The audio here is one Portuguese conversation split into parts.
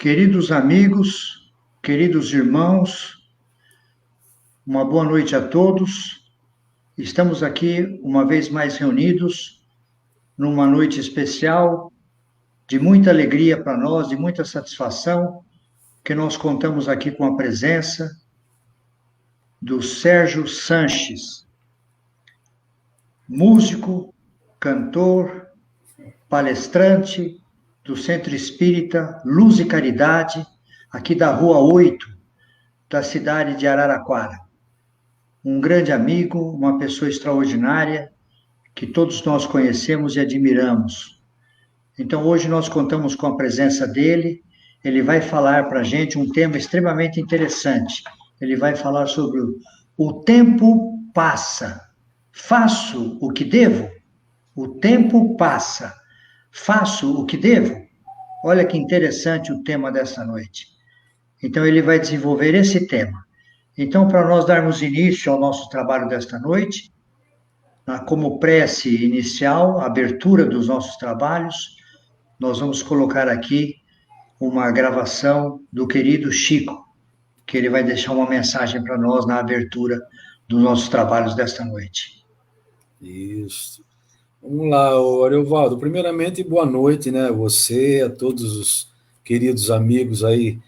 Queridos amigos, queridos irmãos, uma boa noite a todos. Estamos aqui uma vez mais reunidos numa noite especial de muita alegria para nós, de muita satisfação, que nós contamos aqui com a presença do Sérgio Sanches, músico, cantor, palestrante do Centro Espírita Luz e Caridade, aqui da Rua 8, da cidade de Araraquara. Um grande amigo, uma pessoa extraordinária, que todos nós conhecemos e admiramos. Então, hoje nós contamos com a presença dele. Ele vai falar para a gente um tema extremamente interessante. Ele vai falar sobre o tempo passa. Faço o que devo? O tempo passa. Faço o que devo? Olha que interessante o tema dessa noite. Então, ele vai desenvolver esse tema. Então, para nós darmos início ao nosso trabalho desta noite, como prece inicial, abertura dos nossos trabalhos, nós vamos colocar aqui uma gravação do querido Chico, que ele vai deixar uma mensagem para nós na abertura dos nossos trabalhos desta noite. Isso. Vamos lá, Ariovaldo. Primeiramente, boa noite, né? Você, a todos os queridos amigos aí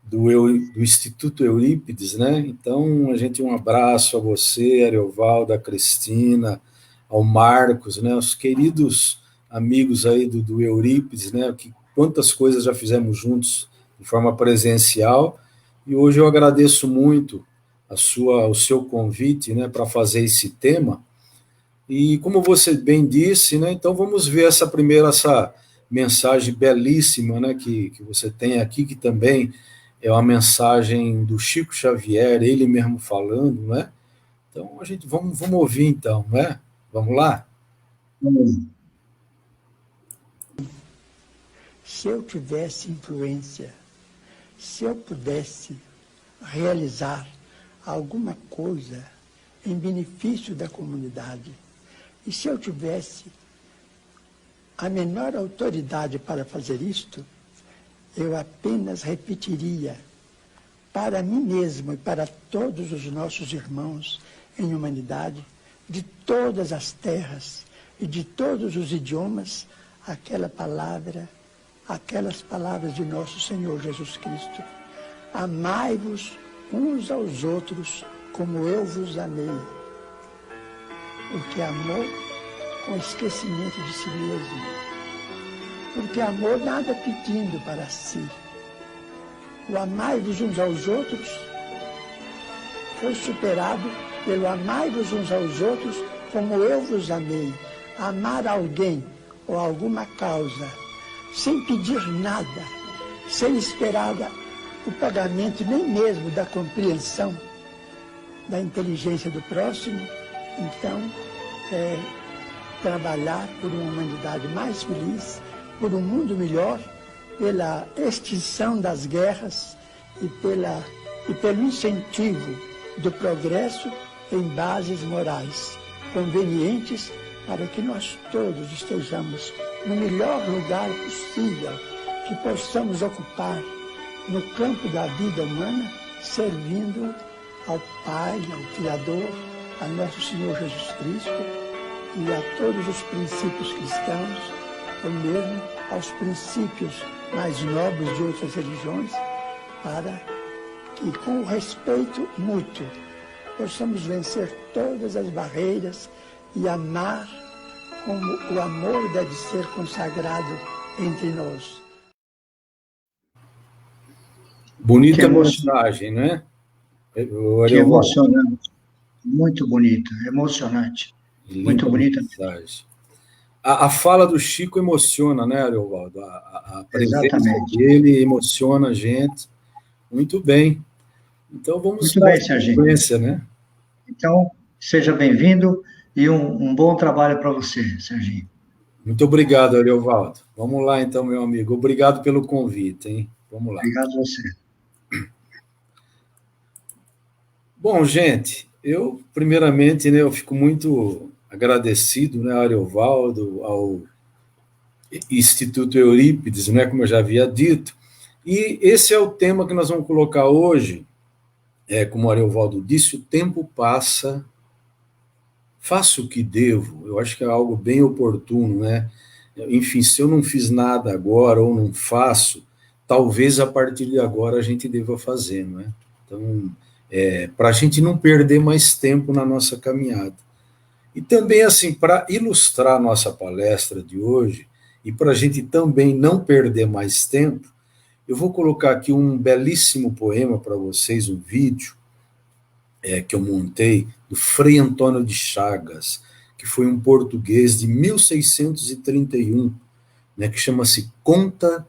do Instituto Eurípides, né? Então, um abraço a você, Ariovaldo, a Cristina, ao Marcos, né? Os queridos amigos aí do Eurípides, né? Quantas coisas já fizemos juntos de forma presencial, e hoje eu agradeço muito o seu convite, né, para fazer esse tema. E como você bem disse, né, então vamos ver essa mensagem belíssima, né, que você tem aqui, que também é uma mensagem do Chico Xavier, ele mesmo falando, né? Então vamos ouvir então, né? Vamos lá? Se eu tivesse influência, se eu pudesse realizar alguma coisa em benefício da comunidade, e se eu tivesse a menor autoridade para fazer isto, eu apenas repetiria para mim mesmo e para todos os nossos irmãos em humanidade, de todas as terras e de todos os idiomas, aquelas palavras de nosso Senhor Jesus Cristo. Amai-vos uns aos outros como eu vos amei. Porque amor com esquecimento de si mesmo. Porque amor nada pedindo para si. O amai-vos uns aos outros foi superado pelo amai-vos uns aos outros como eu vos amei. Amar alguém ou alguma causa sem pedir nada, sem esperar o pagamento nem mesmo da compreensão da inteligência do próximo, então trabalhar por uma humanidade mais feliz, por um mundo melhor, pela extinção das guerras e pelo incentivo do progresso em bases morais convenientes para que nós todos estejamos no melhor lugar possível que possamos ocupar no campo da vida humana, servindo ao Pai, ao Criador, a nosso Senhor Jesus Cristo e a todos os princípios cristãos, ou mesmo aos princípios mais nobres de outras religiões, para que, com o respeito mútuo, possamos vencer todas as barreiras e amar como o amor deve ser consagrado entre nós. Bonita mensagem, né? Que emocionante. Muito bonita, emocionante. Muito bonita mensagem. A fala do Chico emociona, né, Ariovaldo? A presença dele emociona a gente. Muito bem. Então vamos Muito bem, Serginho. Né? Então, seja bem-vindo e um bom trabalho para você, Serginho. Muito obrigado, Ariovaldo. Vamos lá, então, meu amigo. Obrigado pelo convite, hein? Vamos lá. Obrigado a você. Bom, gente, primeiramente, né, eu fico muito agradecido, né, ao Ariovaldo, ao Instituto Eurípides, né, como eu já havia dito, E esse é o tema que nós vamos colocar hoje. Como o Ariovaldo disse, o tempo passa, faço o que devo. Eu acho que é algo bem oportuno, né? Enfim, se eu não fiz nada agora ou não faço, talvez a partir de agora a gente deva fazer, não é? Então, para a gente não perder mais tempo na nossa caminhada. E também, assim, para ilustrar a nossa palestra de hoje, e para a gente também não perder mais tempo, eu vou colocar aqui um belíssimo poema para vocês, um vídeo que eu montei, do Frei Antônio de Chagas, que foi um português de 1631, né, que chama-se Conta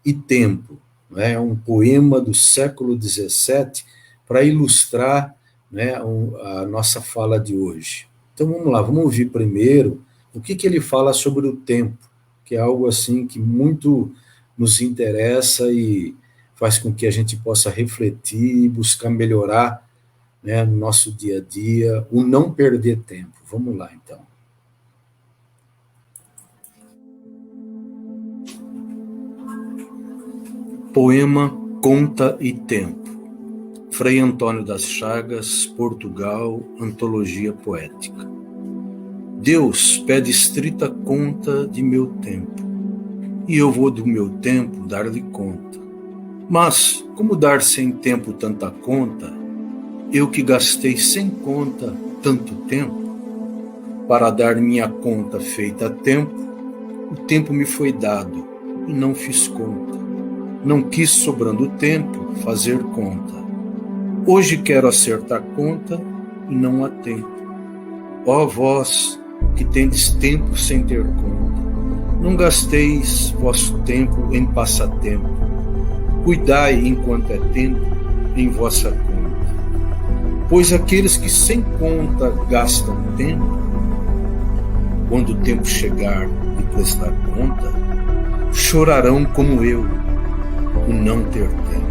e Tempo. Né, é um poema do século XVII para ilustrar, né, a nossa fala de hoje. Então vamos lá, vamos ouvir primeiro o que ele fala sobre o tempo, que é algo assim que muito nos interessa e faz com que a gente possa refletir e buscar melhorar, né, no nosso dia a dia, o não perder tempo. Vamos lá, então. Poema Conta e Tempo. Frei Antônio das Chagas, Portugal, Antologia Poética. Deus pede estrita conta de meu tempo, e eu vou do meu tempo dar-lhe conta. Mas, como dar sem tempo tanta conta, eu que gastei sem conta tanto tempo, para dar minha conta feita a tempo, o tempo me foi dado e não fiz conta. Não quis, sobrando tempo, fazer conta. Hoje quero acertar conta e não há tempo. Ó vós que tendes tempo sem ter conta, não gasteis vosso tempo em passatempo. Cuidai, enquanto é tempo, em vossa conta. Pois aqueles que sem conta gastam tempo, quando o tempo chegar de prestar conta, chorarão como eu, o não ter tempo.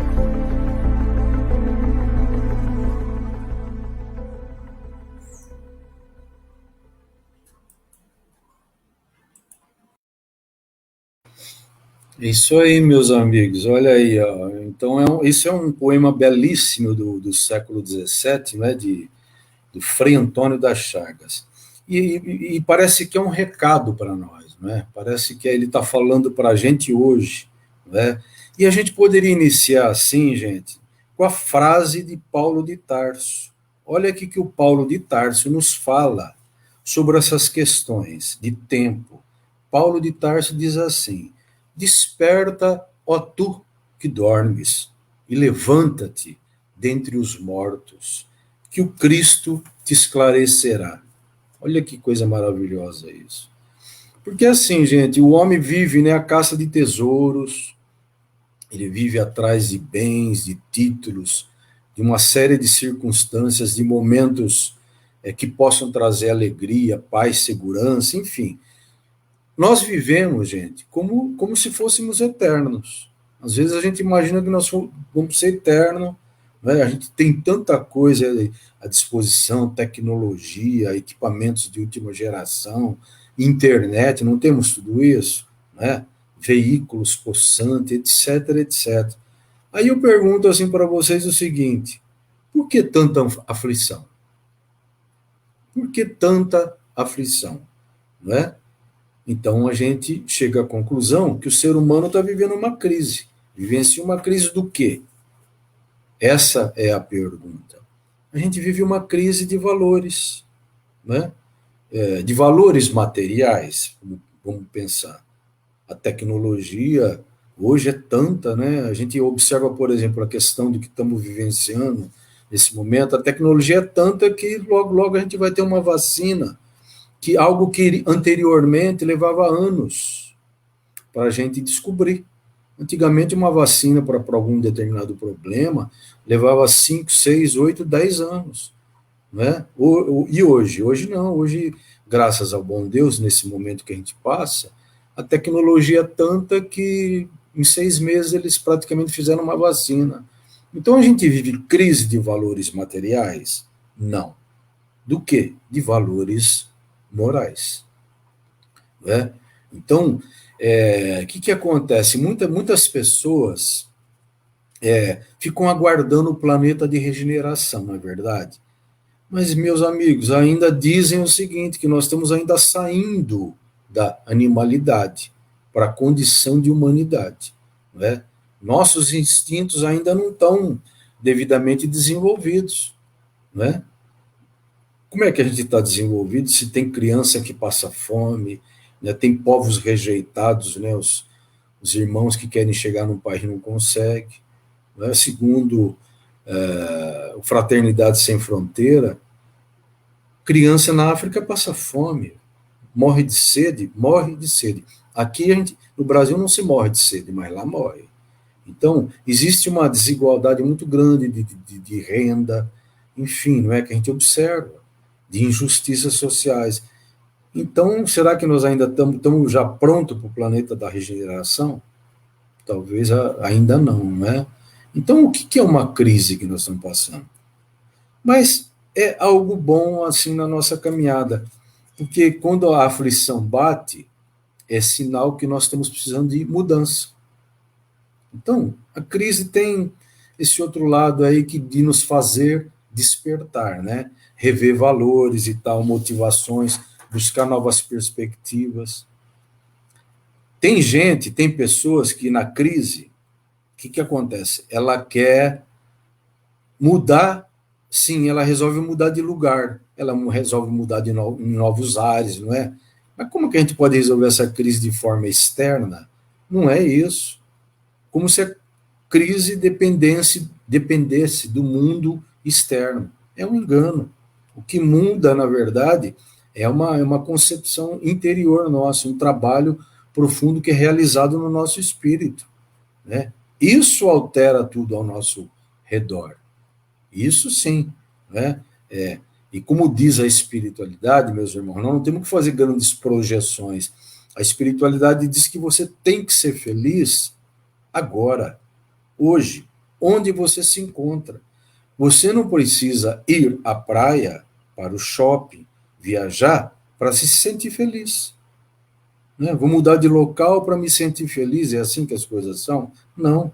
Isso aí, meus amigos, olha aí, ó. Então, isso é um poema belíssimo do século XVII, né, do Frei Antônio das Chagas. E parece que é um recado para nós, né? Parece que ele está falando para a gente hoje, né? E a gente poderia iniciar assim, gente, com a frase de Paulo de Tarso. Olha aqui que o Paulo de Tarso nos fala sobre essas questões de tempo. Paulo de Tarso diz assim: desperta, ó tu que dormes, e levanta-te dentre os mortos, que o Cristo te esclarecerá. Olha que coisa maravilhosa isso. Porque assim, gente, o homem vive, né, a caça de tesouros, ele vive atrás de bens, de títulos, de uma série de circunstâncias, de momentos que possam trazer alegria, paz, segurança, enfim. Nós vivemos, gente, como se fôssemos eternos. Às vezes a gente imagina que nós vamos ser eternos, né? A gente tem tanta coisa à disposição, tecnologia, equipamentos de última geração, internet, não temos tudo isso, né? Veículos possantes, etc, etc. Aí eu pergunto assim para vocês o seguinte: por que tanta aflição? Por que tanta aflição? Não é? Então a gente chega à conclusão que o ser humano está vivendo uma crise. Vivencia uma crise do quê? Essa é a pergunta. A gente vive uma crise de valores, né? De valores materiais, vamos pensar. A tecnologia hoje é tanta, né? A gente observa, por exemplo, a questão do que estamos vivenciando nesse momento. A tecnologia é tanta que logo, logo a gente vai ter uma vacina, que algo que anteriormente levava anos para a gente descobrir. Antigamente, uma vacina para algum determinado problema levava 5, 6, 8, 10 anos. Né? E hoje? Hoje não. Hoje, graças ao bom Deus, nesse momento que a gente passa, a tecnologia é tanta que em 6 meses eles praticamente fizeram uma vacina. Então a gente vive crise de valores materiais? Não. Do quê? De valores morais. Né? Então, o que acontece? Muitas pessoas ficam aguardando o planeta de regeneração, não é verdade? Mas, meus amigos, ainda dizem o seguinte, que nós estamos ainda saindo da animalidade para a condição de humanidade, né? Nossos instintos ainda não estão devidamente desenvolvidos, né? Como é que a gente está desenvolvido se tem criança que passa fome, né? Tem povos rejeitados, né? Os irmãos que querem chegar num país não conseguem, né? Segundo o Fraternidade Sem Fronteira, criança na África passa fome, morre de sede, morre de sede. Aqui no Brasil não se morre de sede, mas lá morre. Então, existe uma desigualdade muito grande de renda, enfim, não é que a gente observa, de injustiças sociais. Então, será que nós ainda estamos já prontos para o planeta da regeneração? Talvez ainda não, né? Então, o que é uma crise que nós estamos passando? Mas é algo bom, assim, na nossa caminhada, porque quando a aflição bate, é sinal que nós estamos precisando de mudança. Então, a crise tem esse outro lado aí de nos fazer despertar, né? Rever valores e tal, motivações, buscar novas perspectivas. Tem pessoas que na crise, o que acontece? Ela quer mudar, sim, ela resolve mudar de lugar, ela resolve mudar em novos ares, não é? Mas como que a gente pode resolver essa crise de forma externa? Não é isso. Como se a crise dependesse do mundo externo. É um engano. O que muda, na verdade, é uma concepção interior nossa, um trabalho profundo que é realizado no nosso espírito, né? Isso altera tudo ao nosso redor. Isso sim, né? E como diz a espiritualidade, meus irmãos, nós não temos que fazer grandes projeções. A espiritualidade diz que você tem que ser feliz agora, hoje, onde você se encontra. Você não precisa ir à praia, para o shopping, viajar, para se sentir feliz. Né? Vou mudar de local para me sentir feliz, é assim que as coisas são? Não.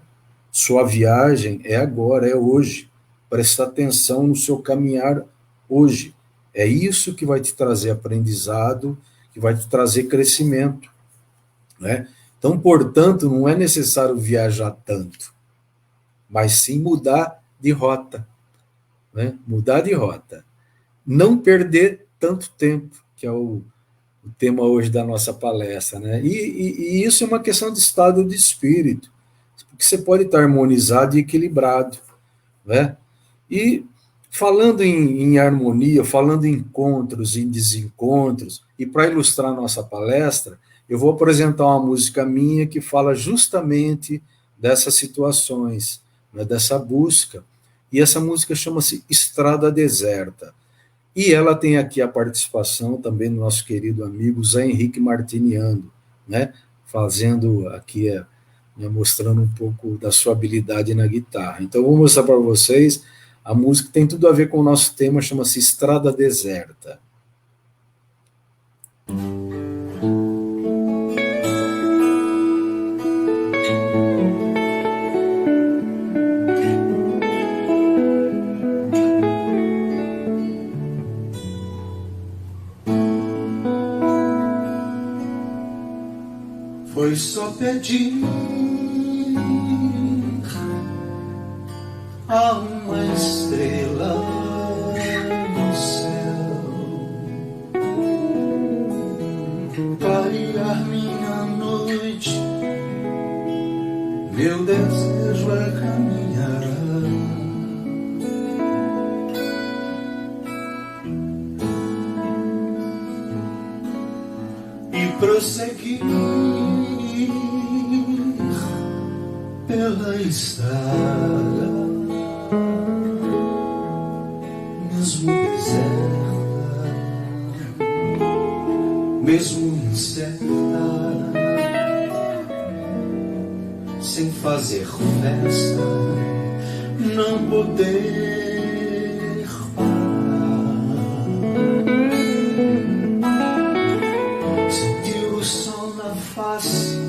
Sua viagem é agora, é hoje. Presta atenção no seu caminhar hoje. É isso que vai te trazer aprendizado, que vai te trazer crescimento, né? Então, portanto, não é necessário viajar tanto, mas sim mudar de rota, né? Mudar de rota. Não perder tanto tempo, que é o tema hoje da nossa palestra, né? E isso é uma questão de estado de espírito, porque você pode estar harmonizado e equilibrado, né? E falando em harmonia, falando em encontros, em desencontros, e para ilustrar nossa palestra, eu vou apresentar uma música minha que fala justamente dessas situações, né, dessa busca. E essa música chama-se Estrada Deserta. E ela tem aqui a participação também do nosso querido amigo Zé Henrique Martiniano, né, fazendo aqui, né, mostrando um pouco da sua habilidade na guitarra. Então, eu vou mostrar para vocês. A música tem tudo a ver com o nosso tema, chama-se Estrada Deserta. Foi só pedir a uma estrela no céu clarear minha noite. Meu desejo é caminhar e prosseguir pela estrada, mesmo deserta, mesmo incerta, sem fazer festa, não poder parar. Sentir o sol na face,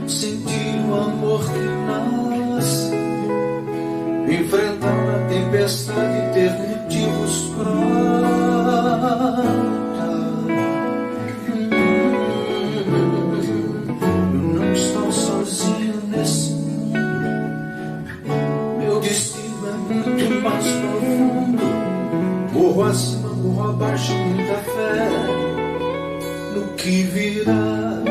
sentir o amor que nasce no que virá.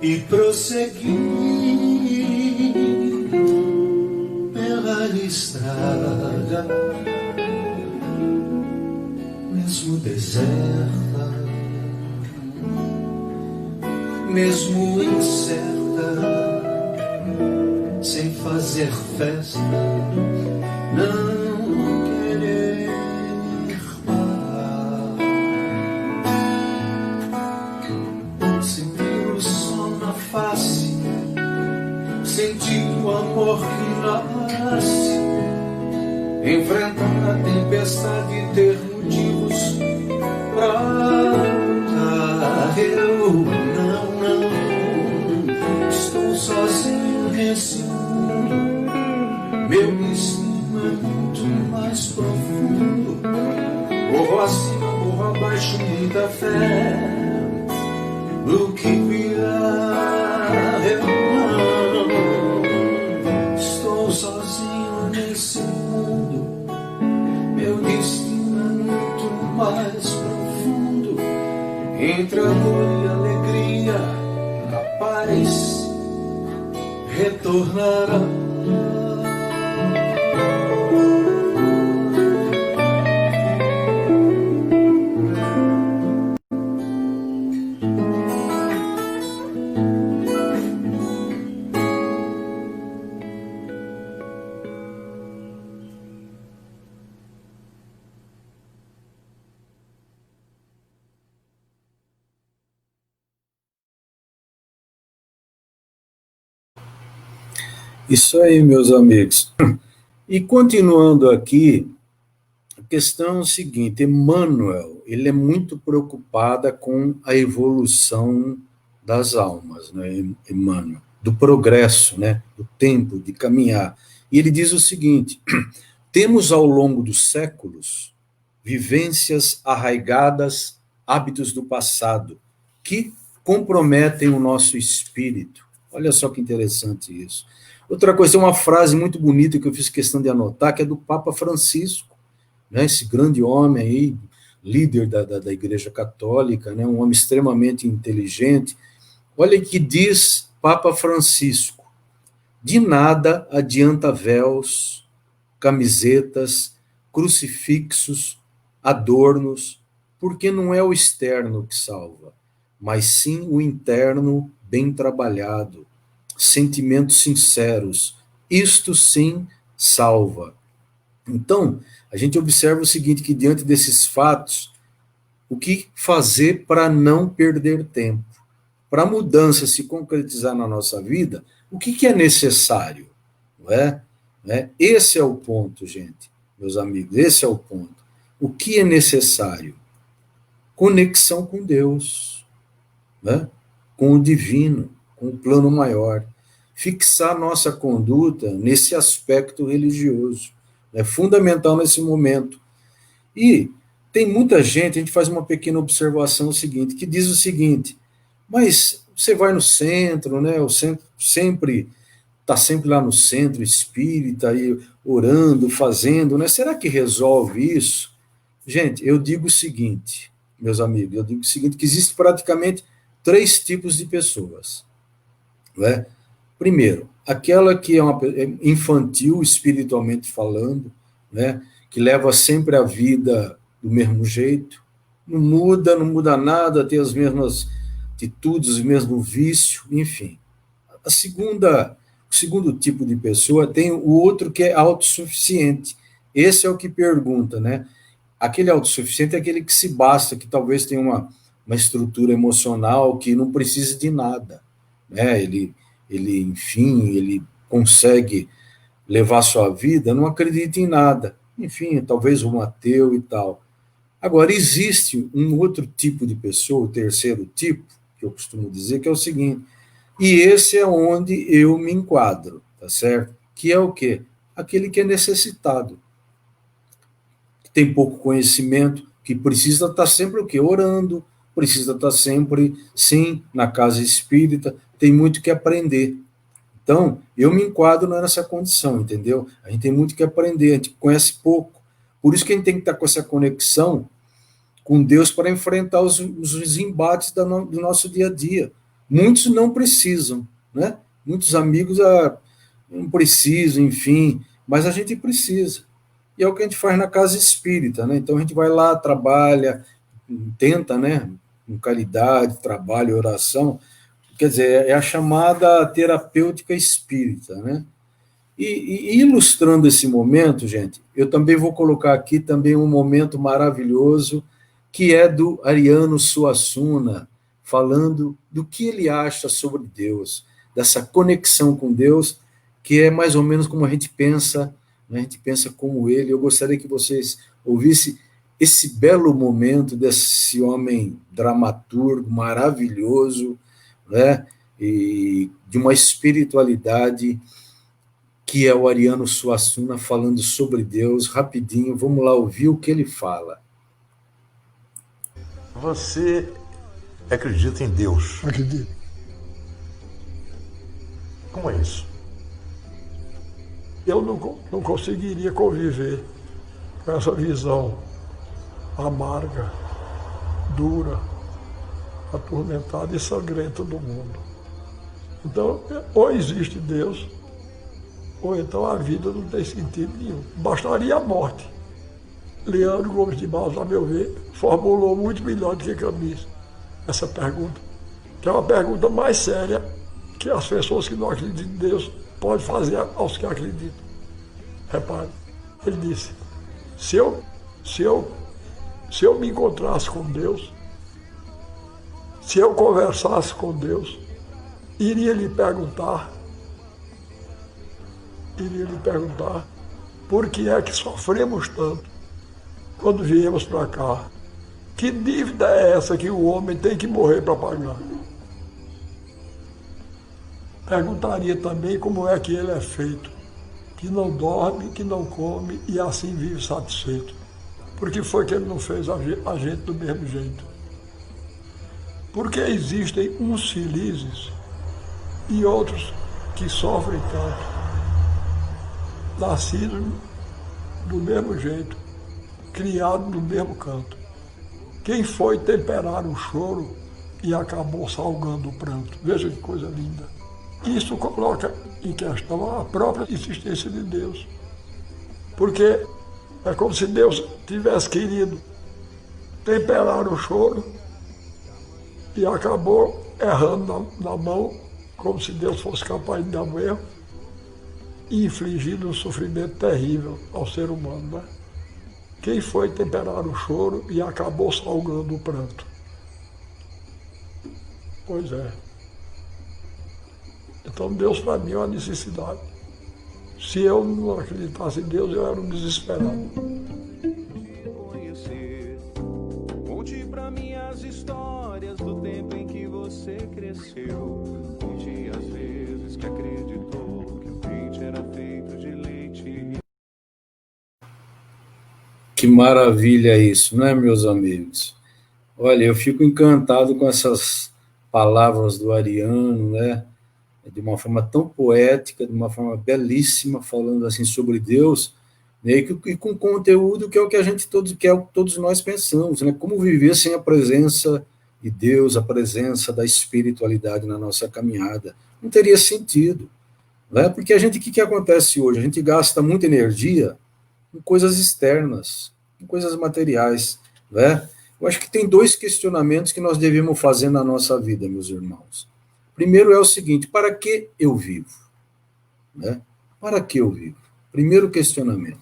E prosseguir pela estrada, mesmo deserta, mesmo incerta, sem fazer festa, não querer parar. Sentir o sol na face, sentir o amor que nasce, enfrentar a tempestade e ter motivos pra lutar. Eu não estou sozinho nesse mundo. Meu destino é muito mais profundo. Morro acima, morro abaixo, muita fé no que virá. Eu não estou sozinho nesse mundo. Meu destino é muito mais profundo. Entre a dor e a alegria, a paz retornará. Isso aí, meus amigos. E continuando aqui, a questão é o seguinte: Emmanuel, ele é muito preocupada com a evolução das almas, né, Emmanuel, do progresso, né, do tempo de caminhar. E ele diz o seguinte: temos ao longo dos séculos vivências arraigadas, hábitos do passado, que comprometem o nosso espírito. Olha só que interessante isso. Outra coisa, tem uma frase muito bonita que eu fiz questão de anotar, que é do Papa Francisco, né, esse grande homem aí, líder da Igreja Católica, né, um homem extremamente inteligente. Olha o que diz Papa Francisco: de nada adianta véus, camisetas, crucifixos, adornos, porque não é o externo que salva, mas sim o interno bem trabalhado, sentimentos sinceros, isto sim salva. Então, a gente observa o seguinte, que diante desses fatos, o que fazer para não perder tempo? Para a mudança se concretizar na nossa vida, o que é necessário? Não é? Esse é o ponto, gente, meus amigos, esse é o ponto. O que é necessário? Conexão com Deus, né? Com o divino, com o plano maior. Fixar nossa conduta nesse aspecto religioso. É fundamental nesse momento. E tem muita gente, a gente faz uma pequena observação seguinte, que diz o seguinte: mas você vai no centro, né? O centro sempre está sempre lá no centro espírita, aí orando, fazendo, né? Será que resolve isso? Gente, eu digo o seguinte, meus amigos, eu digo o seguinte, que existe praticamente 3 tipos de pessoas, não é? Primeiro, aquela que é infantil, espiritualmente falando, né? Que leva sempre a vida do mesmo jeito, não muda nada, tem as mesmas atitudes, os mesmos vícios, enfim. O segundo tipo de pessoa tem o outro que é autossuficiente. Esse é o que pergunta, né? Aquele autossuficiente é aquele que se basta, que talvez tenha uma estrutura emocional, que não precisa de nada, né? Enfim, ele consegue levar sua vida, não acredita em nada. Enfim, talvez um ateu e tal. Agora, existe um outro tipo de pessoa, o terceiro tipo, que eu costumo dizer, que é o seguinte, e esse é onde eu me enquadro, tá certo? Que é o quê? Aquele que é necessitado, que tem pouco conhecimento, que precisa estar sempre o quê? Orando, precisa estar sempre, sim, na casa espírita, tem muito que aprender. Então, eu me enquadro nessa condição, entendeu? A gente tem muito que aprender, a gente conhece pouco. Por isso que a gente tem que estar com essa conexão com Deus para enfrentar os embates do nosso dia a dia. Muitos não precisam, né? Muitos amigos não precisam, enfim, mas a gente precisa. E é o que a gente faz na casa espírita, né? Então a gente vai lá, trabalha, tenta, né? Com caridade, trabalho, oração. Quer dizer, é a chamada terapêutica espírita, né? E ilustrando esse momento, gente, eu também vou colocar aqui também um momento maravilhoso, que é do Ariano Suassuna, falando do que ele acha sobre Deus, dessa conexão com Deus, que é mais ou menos como a gente pensa, né? A gente pensa como ele. Eu gostaria que vocês ouvissem esse belo momento desse homem dramaturgo maravilhoso, né? E de uma espiritualidade que é o Ariano Suassuna falando sobre Deus, rapidinho, vamos lá ouvir o que ele fala. Você acredita em Deus? Acredito. Como é isso? Eu não conseguiria conviver com essa visão amarga, dura, atormentada e sangrenta do mundo. Então, ou existe Deus, ou então a vida não tem sentido nenhum. Bastaria a morte. Leandro Gomes de Barros, a meu ver, formulou muito melhor do que Camus essa pergunta, que é uma pergunta mais séria que as pessoas que não acreditam em Deus podem fazer aos que acreditam. Repare, ele disse, se eu me encontrasse com Deus, se eu conversasse com Deus, iria lhe perguntar por que é que sofremos tanto quando viemos para cá. Que dívida é essa que o homem tem que morrer para pagar? Perguntaria também como é que ele é feito, que não dorme, que não come e assim vive satisfeito. Por que foi que ele não fez a gente do mesmo jeito? Porque existem uns felizes e outros que sofrem tanto, nascidos do mesmo jeito, criados no mesmo canto. Quem foi temperar o choro e acabou salgando o pranto? Veja que coisa linda. Isso coloca em questão a própria existência de Deus. Porque é como se Deus tivesse querido temperar o choro e acabou errando na mão, como se Deus fosse capaz de dar um erro e infligindo um sofrimento terrível ao ser humano, né? Quem foi temperar o choro e acabou salgando o pranto? Pois é. Então Deus para mim é uma necessidade. Se eu não acreditasse em Deus, eu era um desesperado. Conte pra mim as histórias do tempo em que você cresceu. Conte as vezes que acreditou que o leite era feito de leite. Que maravilha isso, não é, meus amigos? Olha, eu fico encantado com essas palavras do Ariano, né? De uma forma tão poética, de uma forma belíssima, falando assim sobre Deus, né? E com conteúdo que é o que a gente todos nós pensamos, né? Como viver sem a presença de Deus, a presença da espiritualidade na nossa caminhada? Não teria sentido, né? Porque o que acontece hoje? A gente gasta muita energia com coisas externas, com coisas materiais, né? Eu acho que tem dois questionamentos que nós devemos fazer na nossa vida, meus irmãos. Primeiro é o seguinte: para que eu vivo? Né? Para que eu vivo? Primeiro questionamento.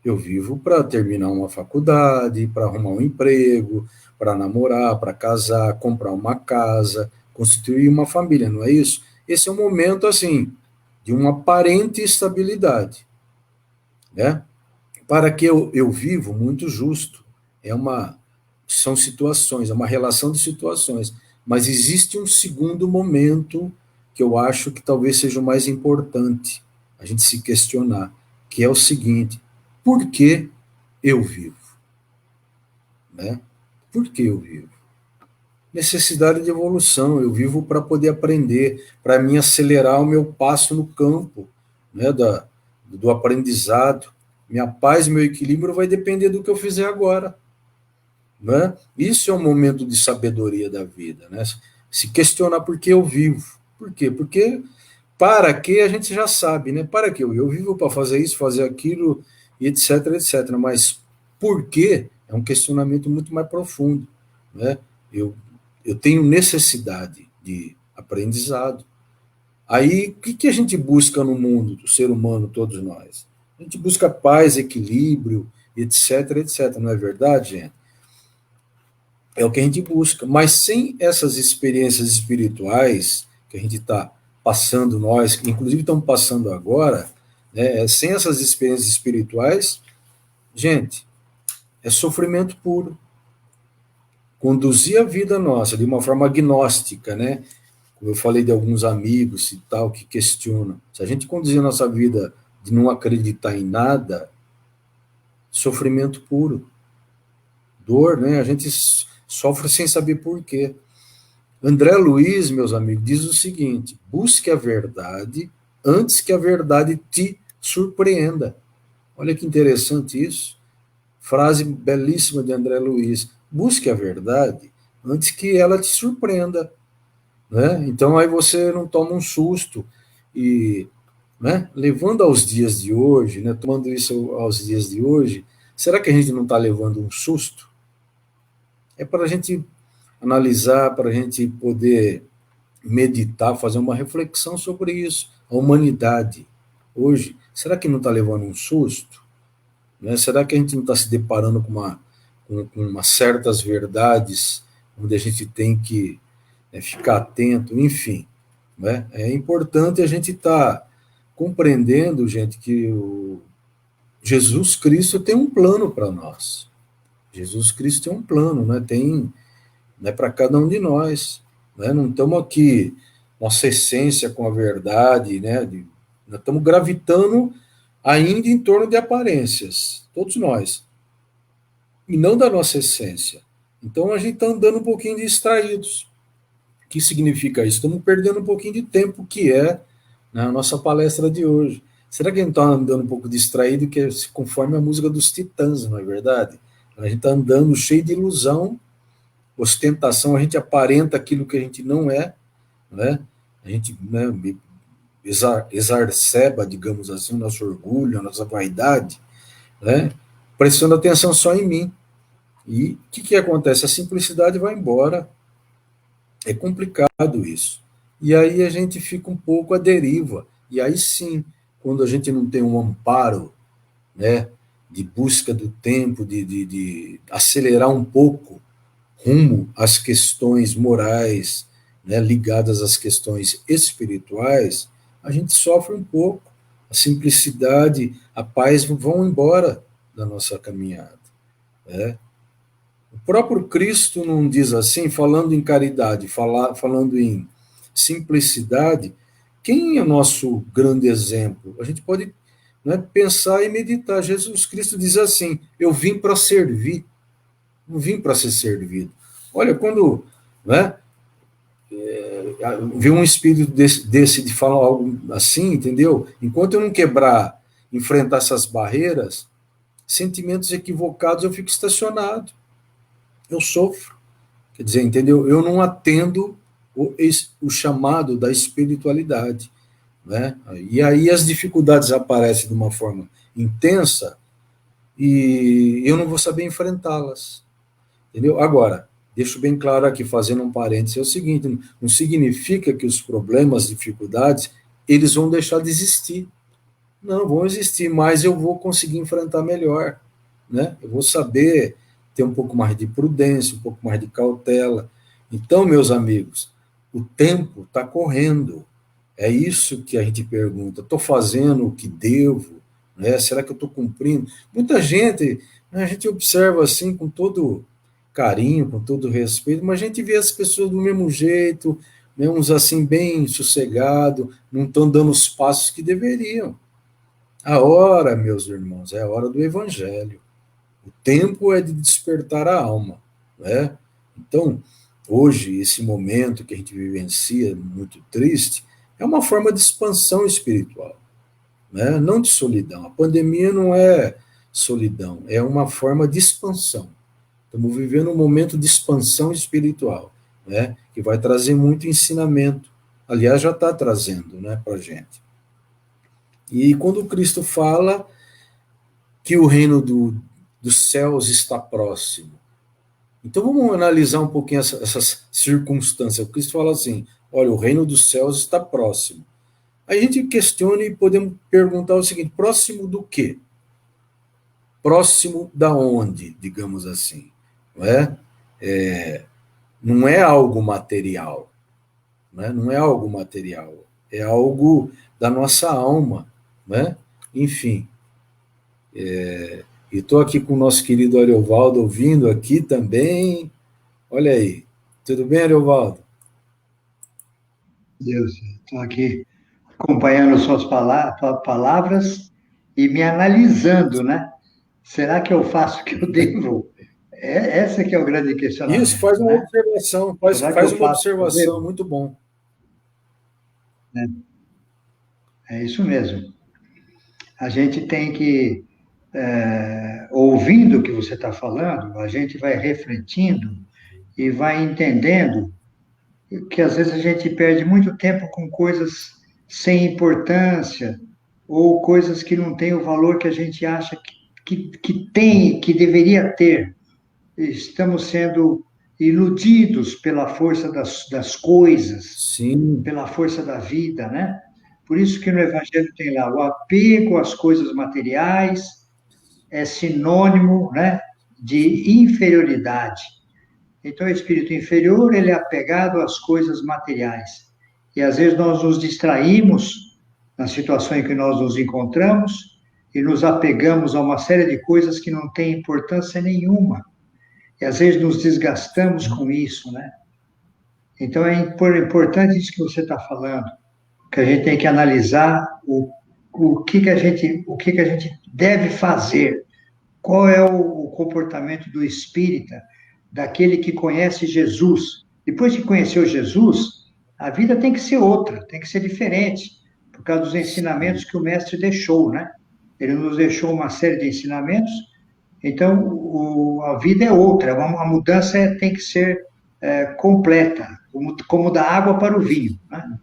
Eu vivo para terminar uma faculdade, para arrumar um emprego, para namorar, para casar, comprar uma casa, constituir uma família, não é isso? Esse é um momento, assim, de uma aparente estabilidade, né? Para que eu vivo, muito justo. São situações, é uma relação de situações. Mas existe um segundo momento que eu acho que talvez seja o mais importante a gente se questionar, que é o seguinte: por que eu vivo? Né? Por que eu vivo? necessidade de evolução, eu vivo para poder aprender, para mim acelerar o meu passo no campo, né, do aprendizado. Minha paz, meu equilíbrio vai depender do que eu fizer agora. Né? Isso é um momento de sabedoria da vida, né? Se questionar por que eu vivo. Por quê? Porque para que a gente já sabe, né? Para que eu vivo para fazer isso, fazer aquilo, etc, etc. Mas por quê? É um questionamento muito mais profundo, né? Eu tenho necessidade de aprendizado. Aí, o que a gente busca no mundo, o ser humano, todos nós? A gente busca paz, equilíbrio, etc, etc. Não é verdade, gente? É o que a gente busca. Mas sem essas experiências espirituais que a gente está passando, nós, que inclusive estamos passando agora, né, sem essas experiências espirituais, gente, é sofrimento puro. Conduzir a vida nossa de uma forma agnóstica, né? Como eu falei de alguns amigos e tal, que questionam. Se a gente conduzir a nossa vida de não acreditar em nada, sofrimento puro. Dor, né? A gente sofre sem saber por quê. André Luiz, meus amigos, diz o seguinte: busque a verdade antes que a verdade te surpreenda. Olha que interessante isso. Frase belíssima de André Luiz. Busque a verdade antes que ela te surpreenda. Né? Então aí você não toma um susto. E, né, levando aos dias de hoje, né, tomando isso aos dias de hoje, será que a gente não está levando um susto? É para a gente analisar, para a gente poder meditar, fazer uma reflexão sobre isso. A humanidade, hoje, será que não está levando um susto? Né? Será que a gente não está se deparando com umas certas verdades onde a gente tem que, né, ficar atento, enfim. Né? É importante a gente estar compreendendo, gente, que o Jesus Cristo tem um plano para nós. Jesus Cristo tem um plano, né? Tem, né, para cada um de nós. Né? Não estamos aqui, nossa essência com a verdade, né? Nós estamos gravitando ainda em torno de aparências, todos nós, e não da nossa essência. Então a gente está andando um pouquinho distraídos. O que significa isso? Estamos perdendo um pouquinho de tempo, que é, né, a nossa palestra de hoje. Será que a gente está andando um pouco distraído, que é conforme a música dos Titãs, não é verdade? A gente está andando cheio de ilusão, ostentação, a gente aparenta aquilo que a gente não é, né? A gente, né, exacerba, digamos assim, o nosso orgulho, a nossa vaidade, né? Prestando atenção só em mim. E o que acontece? A simplicidade vai embora. É complicado isso. E aí a gente fica um pouco à deriva. E aí sim, quando a gente não tem um amparo, né, de busca do tempo, de acelerar um pouco rumo às questões morais, né, ligadas às questões espirituais, a gente sofre um pouco. A simplicidade, a paz vão embora da nossa caminhada. Né? O próprio Cristo não diz assim, falando em caridade, falando em simplicidade, quem é nosso grande exemplo? A gente pode, né, pensar e meditar. Jesus Cristo diz assim: eu vim para servir, não vim para ser servido. Olha, quando, né, vi um espírito desse de falar algo assim, entendeu? Enquanto eu não quebrar, enfrentar essas barreiras, sentimentos equivocados, eu fico estacionado. Eu sofro. Quer dizer, entendeu? Eu não atendo o chamado da espiritualidade. Né? E aí as dificuldades aparecem de uma forma intensa e eu não vou saber enfrentá-las. Entendeu? Agora, deixo bem claro aqui, fazendo um parênteses, é o seguinte: não significa que os problemas, dificuldades, eles vão deixar de existir. Não, vão existir, mas eu vou conseguir enfrentar melhor. Né? Eu vou saber ter um pouco mais de prudência, um pouco mais de cautela. Então, meus amigos, o tempo está correndo. É isso que a gente pergunta. Estou fazendo o que devo? Né? Será que eu estou cumprindo? Muita gente, né, a gente observa assim com todo carinho, com todo respeito, mas a gente vê as pessoas do mesmo jeito, né, uns assim bem sossegados, não estão dando os passos que deveriam. A hora, meus irmãos, é a hora do evangelho. O tempo é de despertar a alma. Né? Então, hoje, esse momento que a gente vivencia, muito triste, é uma forma de expansão espiritual, né? Não de solidão. A pandemia não é solidão, é uma forma de expansão. Estamos vivendo um momento de expansão espiritual, né? Que vai trazer muito ensinamento. Aliás, já está trazendo, né, para a gente. E quando Cristo fala que o reino dos céus está próximo, então vamos analisar um pouquinho essas circunstâncias. O Cristo fala assim, olha, o reino dos céus está próximo. Aí a gente questiona e podemos perguntar o seguinte, próximo do quê? Próximo da onde, digamos assim, não é? Não é algo material, né? Não é algo material, é algo da nossa alma, né? Enfim, e estou aqui com o nosso querido Ariovaldo ouvindo aqui também. Olha aí, tudo bem, Ariovaldo? Deus, estou aqui acompanhando suas palavras e me analisando, né? Será que eu faço o que eu devo? Essa que é o grande Isso, questionamento, faz uma né? observação, Será que eu faz uma faço o que eu observação, devo? muito bom. É isso mesmo. A gente tem que, ouvindo o que você está falando, a gente vai refletindo e vai entendendo que às vezes a gente perde muito tempo com coisas sem importância ou coisas que não têm o valor que a gente acha que tem, que deveria ter. Estamos sendo iludidos pela força das coisas, Sim, pela força da vida, né? Por isso que no Evangelho tem lá o apego às coisas materiais é sinônimo, né, de inferioridade. Então, o espírito inferior, ele é apegado às coisas materiais. E às vezes nós nos distraímos na situação em que nós nos encontramos e nos apegamos a uma série de coisas que não têm importância nenhuma. E às vezes nos desgastamos com isso, né? Então é importante isso que você está falando, que a gente tem que analisar o que a gente deve fazer, qual é o comportamento do espírita, daquele que conhece Jesus. Depois que conheceu Jesus, a vida tem que ser outra, tem que ser diferente, por causa dos ensinamentos que o mestre deixou, né? Ele nos deixou uma série de ensinamentos, então a vida é outra, a mudança tem que ser completa, como da água para o vinho, né?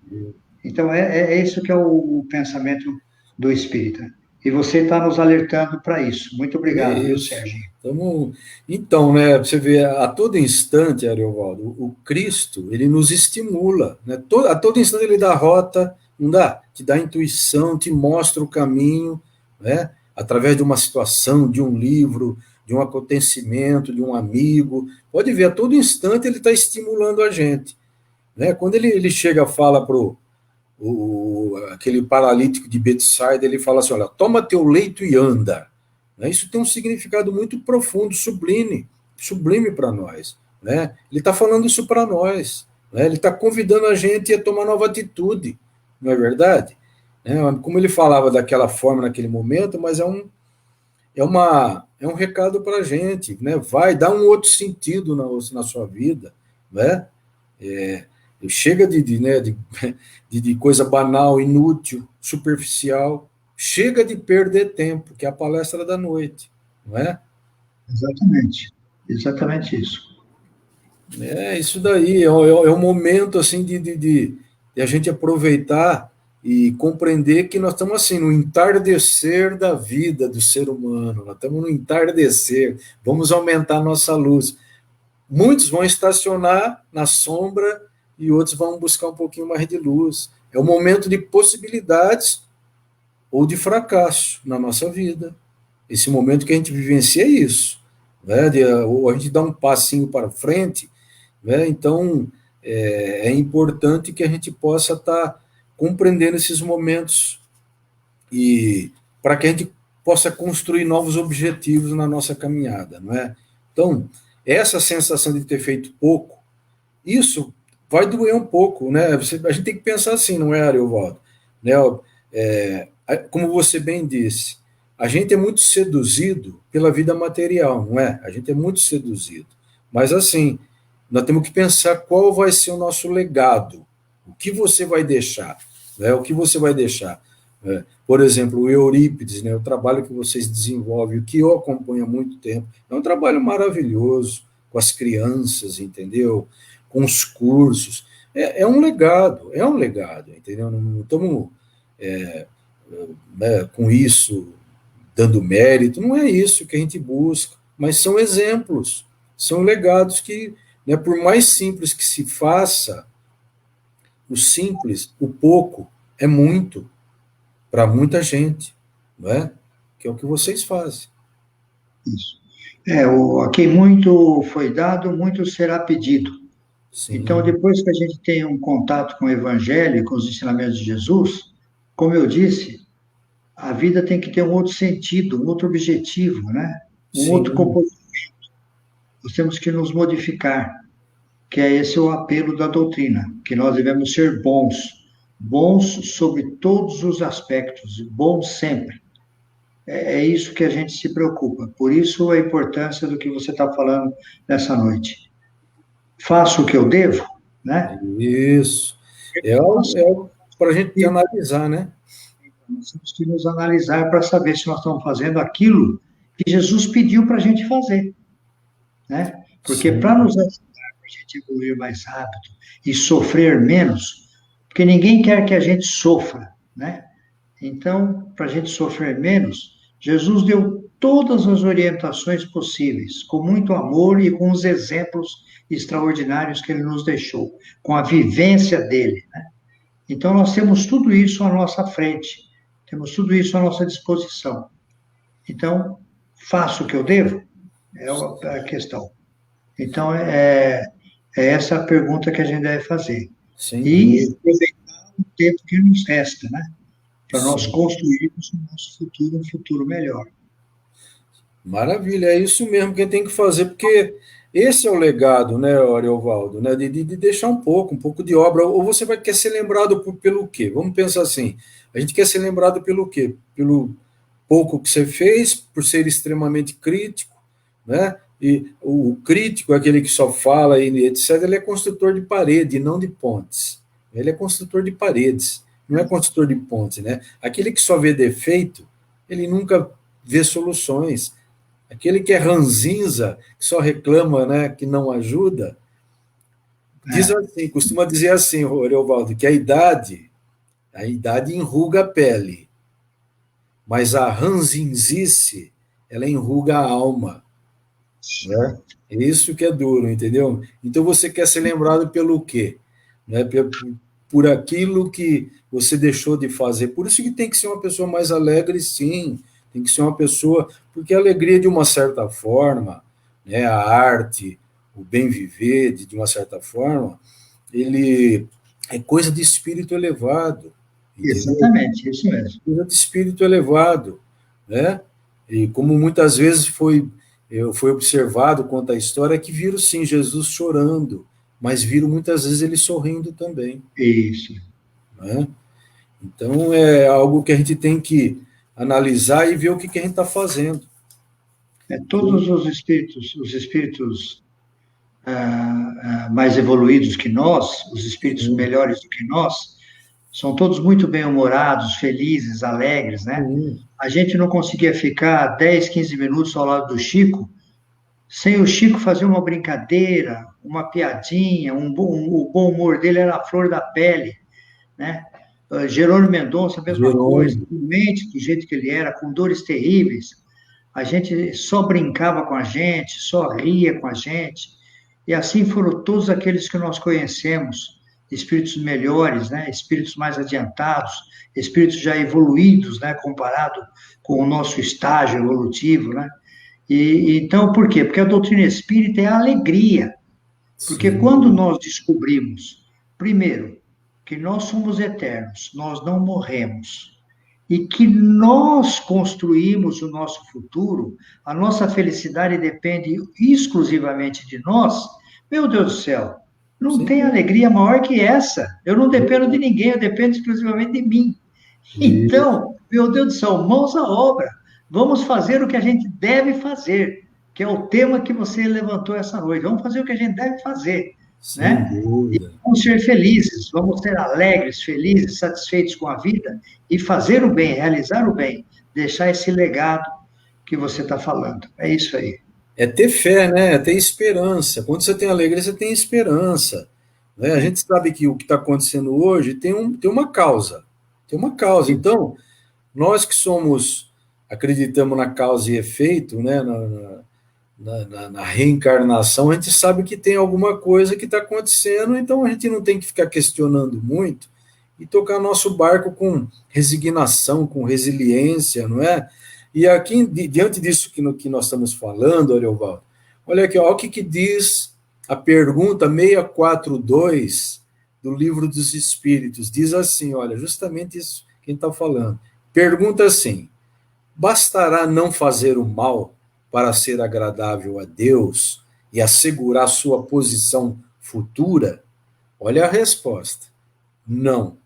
Então é isso que é o pensamento do espírita. E você está nos alertando para isso. Muito obrigado, viu, isso. Sérgio? Então, né, você vê, a todo instante, Ariovaldo, o Cristo, ele nos estimula, né? A todo instante ele dá rota, não dá? Te dá intuição, te mostra o caminho, né? Através de uma situação, de um livro, de um acontecimento, de um amigo. Pode ver, a todo instante ele está estimulando a gente, né? Quando ele chega, fala para aquele paralítico de Betsaida, ele fala assim, olha, toma teu leito e anda. Né? Isso tem um significado muito profundo, sublime para nós. Né? Ele está falando isso para nós. Né? Ele está convidando a gente a tomar nova atitude, não é verdade? Como ele falava daquela forma naquele momento, mas é um recado para a gente. Né? Vai dar um outro sentido na sua vida. Né? Chega de coisa banal, inútil, superficial. Chega de perder tempo, que é a palestra da noite, não é? Exatamente isso. É isso daí, é um momento assim de a gente aproveitar e compreender que nós estamos assim no entardecer da vida do ser humano, nós estamos no entardecer, vamos aumentar a nossa luz. Muitos vão estacionar na sombra e outros vão buscar um pouquinho mais de luz. É um momento de possibilidades ou de fracasso na nossa vida. Esse momento que a gente vivencia é isso. Né? Ou a gente dá um passinho para frente, né? Então é importante que a gente possa estar compreendendo esses momentos e para que a gente possa construir novos objetivos na nossa caminhada. Não é? Então, essa sensação de ter feito pouco, isso vai doer um pouco, né? A gente tem que pensar assim, não é, Ariovaldo? Né? Como você bem disse, a gente é muito seduzido pela vida material, não é? A gente é muito seduzido. Mas assim, nós temos que pensar qual vai ser o nosso legado, o que você vai deixar, né? O que você vai deixar. Por exemplo, o Eurípides, né? O trabalho que vocês desenvolvem, o que eu acompanho há muito tempo, é um trabalho maravilhoso, com as crianças, entendeu? Com os cursos. É um legado, entendeu? Não estamos com isso dando mérito, não é isso que a gente busca, mas são exemplos, são legados que, né, por mais simples que se faça, o simples, o pouco, é muito para muita gente, não é? Que é o que vocês fazem. Isso. A quem muito foi dado, muito será pedido. Sim. Então, depois que a gente tem um contato com o Evangelho e com os ensinamentos de Jesus, como eu disse, a vida tem que ter um outro sentido, um outro objetivo, né? Um outro comportamento. Nós temos que nos modificar, que é esse o apelo da doutrina, que nós devemos ser bons sobre todos os aspectos, bons sempre. É isso que a gente se preocupa. Por isso a importância do que você está falando nessa noite. Faço o que eu devo, né? Isso. É para a gente analisar, né? Nós temos que nos analisar para saber se nós estamos fazendo aquilo que Jesus pediu para a gente fazer, né? Porque para nos ajudar, para a gente evoluir mais rápido e sofrer menos, porque ninguém quer que a gente sofra, né? Então, para a gente sofrer menos, Jesus deu todas as orientações possíveis, com muito amor e com os exemplos extraordinários que ele nos deixou, com a vivência dele, né? Então, nós temos tudo isso à nossa frente, temos tudo isso à nossa disposição. Então, faço o que eu devo? É a questão. Então, é essa a pergunta que a gente deve fazer. Sim. E aproveitar o tempo que nos resta, né? Para nós construirmos o nosso futuro, um futuro melhor. Maravilha, é isso mesmo que tem que fazer, porque esse é o legado, né, Ariovaldo, né, de deixar um pouco de obra, ou você quer ser lembrado pelo quê? Vamos pensar assim, a gente quer ser lembrado pelo quê? Pelo pouco que você fez, por ser extremamente crítico, né, e o crítico, aquele que só fala e etc., ele é construtor de parede, não de pontes, ele é construtor de paredes, não é construtor de pontes, né, aquele que só vê defeito, ele nunca vê soluções. Aquele que é ranzinza, que só reclama, né, que não ajuda, diz assim, costuma dizer assim, Ariovaldo, que a idade enruga a pele, mas a ranzinzice, ela enruga a alma. Né? É isso que é duro, entendeu? Então você quer ser lembrado pelo quê? Né? Por aquilo que você deixou de fazer. Por isso que tem que ser uma pessoa mais alegre, sim. Tem que ser uma pessoa, porque a alegria, de uma certa forma, né, a arte, o bem viver, de uma certa forma, ele é coisa de espírito elevado. Entendeu? Exatamente, isso mesmo. Coisa de espírito elevado, né? E como muitas vezes foi observado quanto à história, que viram sim Jesus chorando, mas viram muitas vezes ele sorrindo também. Isso. Né? Então é algo que a gente tem que analisar e ver o que a gente está fazendo. Todos os espíritos mais evoluídos que nós, os espíritos melhores do que nós, são todos muito bem-humorados, felizes, alegres, né? A gente não conseguia ficar 10, 15 minutos ao lado do Chico, sem o Chico fazer uma brincadeira, uma piadinha, o bom humor dele era a flor da pele, né? Jerônimo Mendonça, a mesma coisa, doente do jeito que ele era, com dores terríveis, a gente só brincava com a gente, só ria com a gente, e assim foram todos aqueles que nós conhecemos, espíritos melhores, né? Espíritos mais adiantados, espíritos já evoluídos, né? Comparado com o nosso estágio evolutivo, né? Então, por quê? Porque a doutrina espírita é a alegria, porque quando nós descobrimos, primeiro, que nós somos eternos, nós não morremos, e que nós construímos o nosso futuro, a nossa felicidade depende exclusivamente de nós, meu Deus do céu, não tem alegria maior que essa. Eu não dependo de ninguém, eu dependo exclusivamente de mim. Então, meu Deus do céu, mãos à obra, vamos fazer o que a gente deve fazer, que é o tema que você levantou essa noite. Vamos fazer o que a gente deve fazer, Sem né? E dúvida. vamos ser felizes, vamos ser alegres, felizes, satisfeitos com a vida e fazer o bem, realizar o bem, deixar esse legado que você está falando. É isso aí. É ter fé, né? É ter esperança. Quando você tem alegria, você tem esperança. Né? A gente sabe que o que está acontecendo hoje tem uma causa. Tem uma causa. Então, nós que somos, acreditamos na causa e efeito, né? Na reencarnação, a gente sabe que tem alguma coisa que está acontecendo, então a gente não tem que ficar questionando muito e tocar nosso barco com resignação, com resiliência, não é? E aqui, diante disso que nós estamos falando, Ariovaldo, olha aqui, ó, o que diz a pergunta 642 do Livro dos Espíritos. Diz assim, olha, justamente isso que a gente está falando. Pergunta assim, bastará não fazer o mal para ser agradável a Deus e assegurar sua posição futura? Olha a resposta. Não.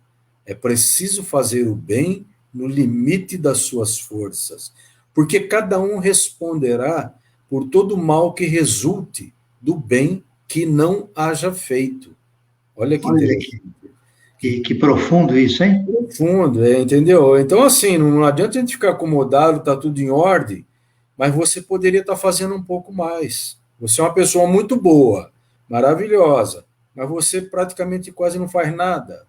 É preciso fazer o bem no limite das suas forças, porque cada um responderá por todo mal que resulte do bem que não haja feito. Olha que Olha interessante. que profundo isso, hein? Profundo, entendeu? Então, assim, não adianta a gente ficar acomodado, tá tudo em ordem, mas você poderia estar fazendo um pouco mais. Você é uma pessoa muito boa, maravilhosa, mas você praticamente quase não faz nada.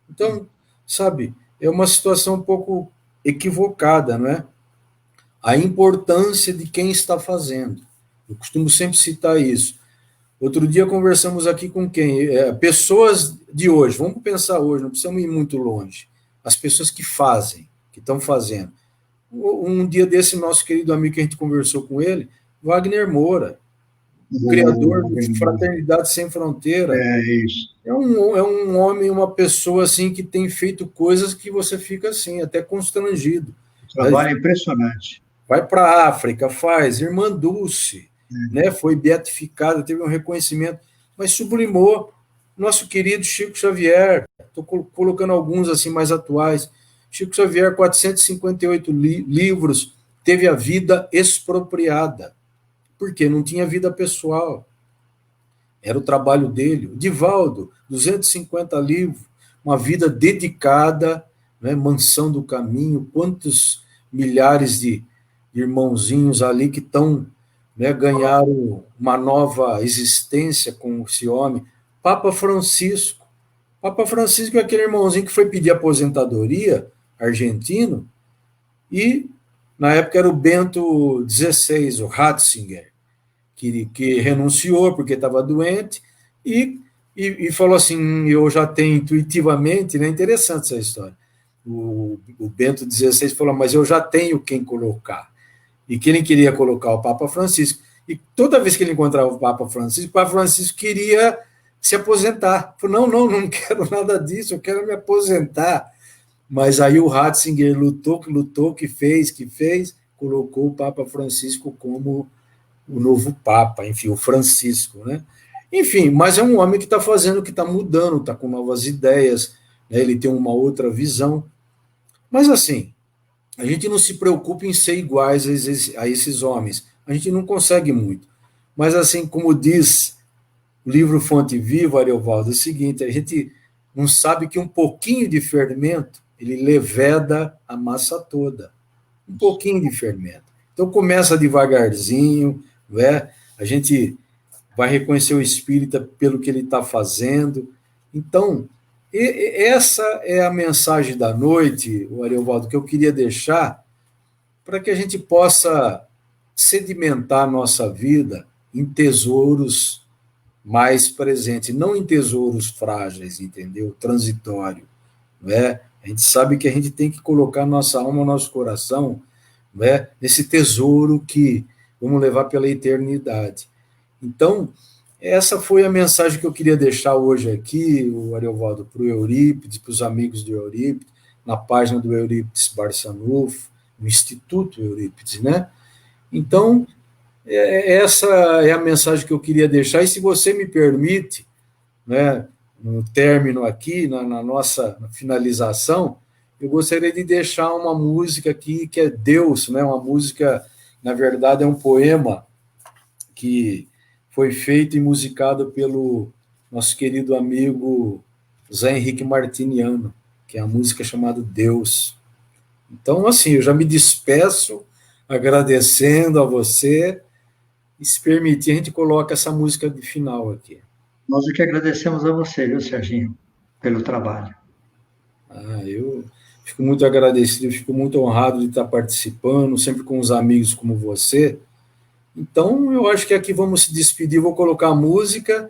Então, sabe, é uma situação um pouco equivocada, não é? A importância de quem está fazendo. Eu costumo sempre citar isso. Outro dia conversamos aqui com quem? Pessoas de hoje, vamos pensar hoje, não precisamos ir muito longe. As pessoas que fazem, que estão fazendo. Um dia desse, nosso querido amigo que a gente conversou com ele, Wagner Moura, o criador do Fraternidade Sem Fronteira. É isso. É um homem, uma pessoa assim que tem feito coisas que você fica assim, até constrangido. O trabalho é impressionante. Vai para a África, faz, Irmã Dulce, né? Foi beatificada, teve um reconhecimento, mas sublimou. Nosso querido Chico Xavier, estou colocando alguns assim mais atuais. Chico Xavier, 458 livros, teve a vida expropriada, porque não tinha vida pessoal. Era o trabalho dele. O Divaldo, 250 livros, uma vida dedicada, né, Mansão do Caminho, quantos milhares de irmãozinhos ali que estão, né, ganharam uma nova existência com esse homem. Papa Francisco é aquele irmãozinho que foi pedir aposentadoria, argentino, e na época era o Bento XVI, o Ratzinger, que renunciou porque estava doente e falou assim, eu já tenho intuitivamente, né, interessante essa história, o Bento XVI falou, mas eu já tenho quem colocar, e que ele queria colocar o Papa Francisco, e toda vez que ele encontrava o Papa Francisco queria se aposentar, falou, não quero nada disso, eu quero me aposentar, mas aí o Ratzinger lutou, que fez, colocou o Papa Francisco como o novo Papa, enfim, o Francisco, né? Enfim, mas é um homem que está fazendo, que está mudando, está com novas ideias, né? Ele tem uma outra visão. Mas assim, a gente não se preocupa em ser iguais a esses homens. A gente não consegue muito. Mas assim, como diz o livro Fonte Viva, Ariovaldo, é o seguinte, a gente não sabe que um pouquinho de fermento, ele leveda a massa toda. Um pouquinho de fermento. Então começa devagarzinho, né? A gente vai reconhecer o espírita pelo que ele está fazendo. Então, essa é a mensagem da noite, o Ariovaldo, que eu queria deixar para que a gente possa sedimentar a nossa vida em tesouros mais presentes, não em tesouros frágeis, entendeu? Transitório, né? A gente sabe que a gente tem que colocar nossa alma, nosso coração, né, nesse tesouro que vamos levar pela eternidade. Então, essa foi a mensagem que eu queria deixar hoje aqui, o Ariovaldo, para o Eurípides, para os amigos do Eurípides, na página do Eurípides Barçanufo, no Instituto Eurípides, né? Então, essa é a mensagem que eu queria deixar, e se você me permite, né, no término aqui, na nossa finalização, eu gostaria de deixar uma música aqui que é Deus, né? Uma música, na verdade, é um poema que foi feito e musicado pelo nosso querido amigo Zé Henrique Martiniano, que é a música chamada Deus. Então, assim, eu já me despeço agradecendo a você, e se permitir, a gente coloca essa música de final aqui. Nós o que agradecemos a você, viu, Serginho, pelo trabalho. Eu fico muito agradecido, fico muito honrado de estar participando, sempre com os amigos como você. Então, eu acho que aqui vamos se despedir, vou colocar a música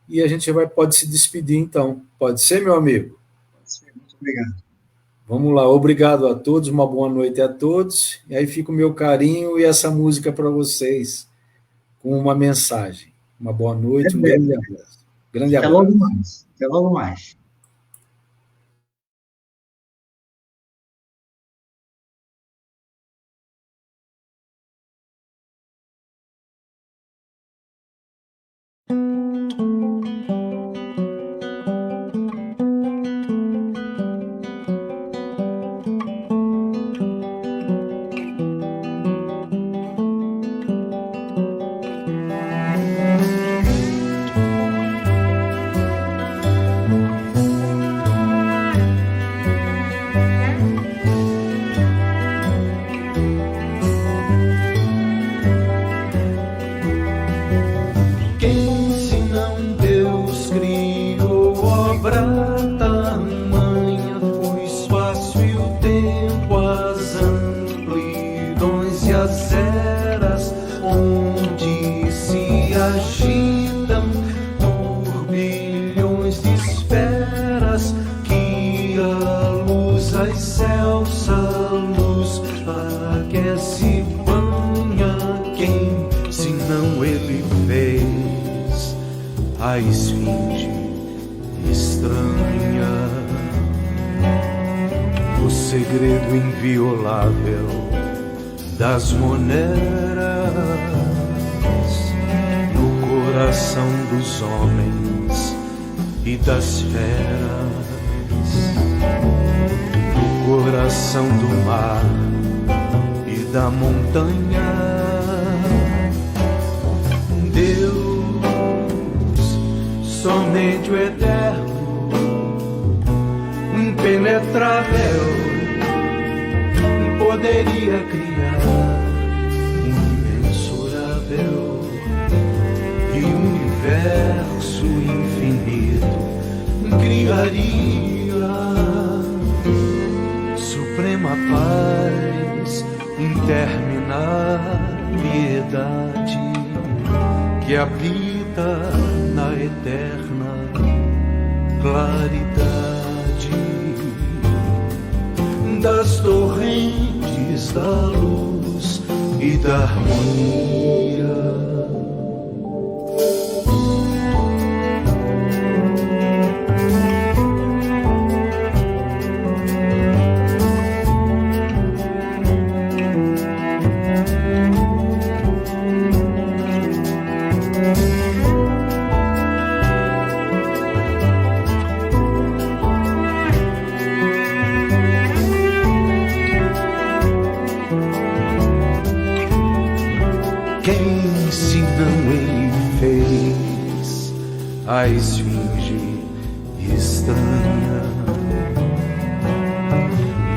e a gente pode se despedir, então. Pode ser, meu amigo? Pode ser, muito obrigado. Vamos lá, obrigado a todos, uma boa noite a todos, e aí fica o meu carinho e essa música para vocês, com uma mensagem. Uma boa noite, um grande abraço. Grande abraço. Até logo mais. Até logo mais. A esfinge estranha, o segredo inviolável das moneras no coração dos homens e das feras, no coração do mar e da montanha. Deus, somente o eterno, impenetrável, poderia criar um imensurável e universo infinito. Criaria suprema paz, interminável piedade que habita na eterna claridade das torrentes da luz e da harmonia. Quem se não ele fez a esfinge estranha,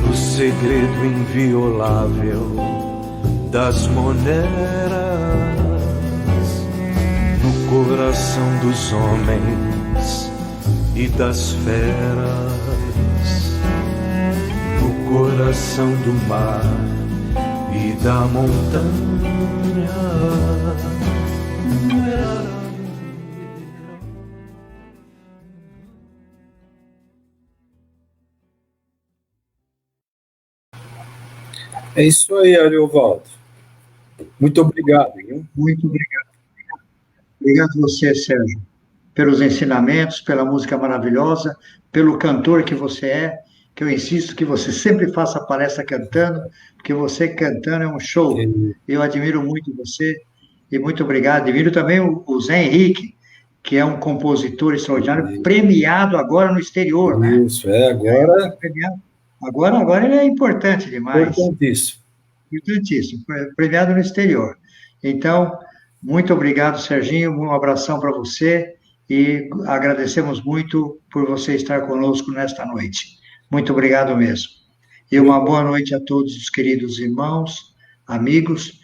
no segredo inviolável das moneras, no coração dos homens e das feras, no coração do mar e da montanha. É isso aí, Ariovaldo. Muito obrigado. Viu? Muito obrigado. Obrigado a você, Sérgio, pelos ensinamentos, pela música maravilhosa, pelo cantor que você é, que eu insisto que você sempre faça palestra cantando, porque você cantando é um show. Eu admiro muito você e muito obrigado. Admiro também o Zé Henrique, que é um compositor extraordinário, premiado agora no exterior, né? Isso, agora... Agora ele é importante demais. Importantíssimo. Importantíssimo, premiado no exterior. Então, Muito obrigado, Serginho. Um abração para você e agradecemos muito por você estar conosco nesta noite. Muito obrigado mesmo. E uma boa noite a todos os queridos irmãos, amigos.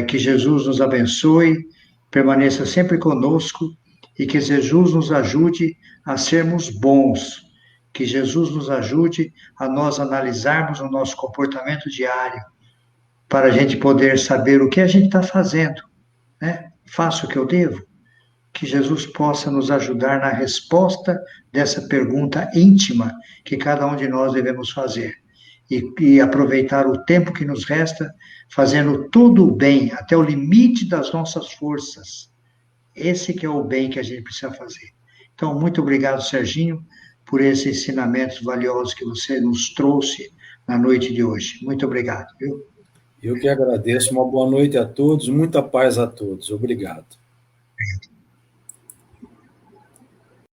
Que Jesus nos abençoe, permaneça sempre conosco e que Jesus nos ajude a sermos bons. Que Jesus nos ajude a nós analisarmos o nosso comportamento diário para a gente poder saber o que a gente está fazendo, né? Faço o que eu devo? Que Jesus possa nos ajudar na resposta dessa pergunta íntima que cada um de nós devemos fazer. E aproveitar o tempo que nos resta, fazendo tudo o bem, até o limite das nossas forças. Esse que é o bem que a gente precisa fazer. Então, muito obrigado, Serginho, por esses ensinamentos valiosos que você nos trouxe na noite de hoje. Muito obrigado, viu? Eu que agradeço. Uma boa noite a todos, muita paz a todos. Obrigado.